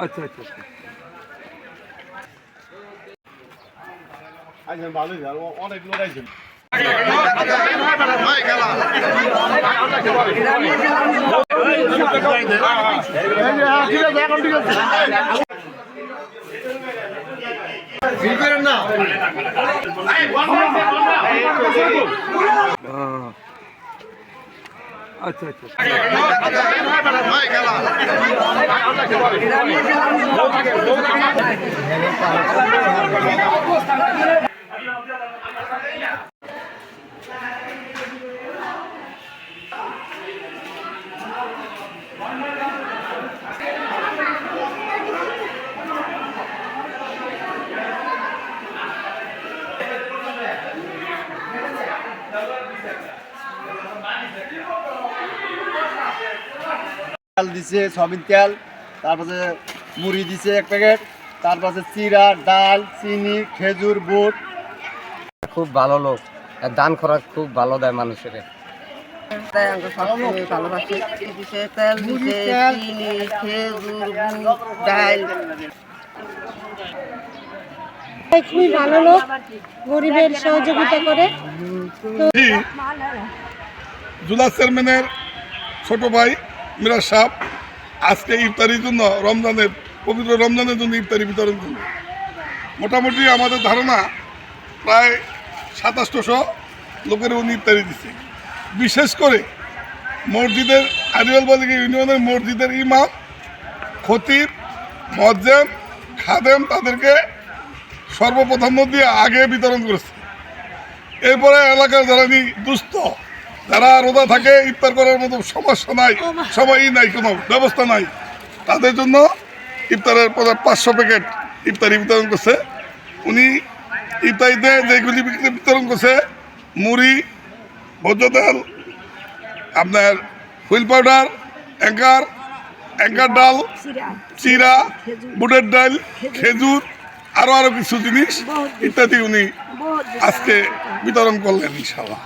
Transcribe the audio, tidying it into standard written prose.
আচ্ছা আচ্ছা আচ্ছা ভালোই অনেক লোক আইছেন। আচ্ছা আচ্ছা তেল দিছে, সয়াবিন তেল, তারপরে মুড়ি দিছে 1 প্যাকেট, তারপরে চিরা, ডাল, চিনি, খেজুর, বুট। খুব ভালো লোক, দান করা খুব ভালো দেয় মানুষের। ভালোবাসে দিছে, তেল দিছে, চিনি, খেজুর, বুট, ডাল। খুবই ভালো লোক, গরিবের সহযোগিতা করে। জুলা চেয়ারম্যানের ছোট ভাই মিরাজ সাহেব আজকে ইফতারির জন্য পবিত্র রমজানের জন্য ইফতারি বিতরণ করল। মোটামুটি আমাদের ধারণা প্রায় 2700 লোকের উনি ইফতারি দিচ্ছে। বিশেষ করে মসজিদের আদিওয়ালবাদী ইউনিয়নের মসজিদের ইমাম, খতিব, মুয়াজ্জিন, খাদেম তাদেরকে সর্বপ্রাধান্য দিয়ে আগে বিতরণ করেছে। এরপরে এলাকার যারা দুস্থ, যারা রোজা থাকে, ইফতার করার মতো সমস্যা নাই, সময়ই নাই, কোনো ব্যবস্থা নাই, তাদের জন্য ইফতারের 500 প্যাকেট ইফতারি বিতরণ করছে। উনি ইফতারিতে যেগুলি বিতরণ করছে, মুড়ি, ভোজ্য তেল, আপনার হুইল পাউডার, অ্যাঙ্কার ডাল, চিরা, বুটের ডাল, খেজুর, আরো কিছু জিনিস ইত্যাদি উনি আজকে বিতরণ করলেন ইনশাআল্লাহ।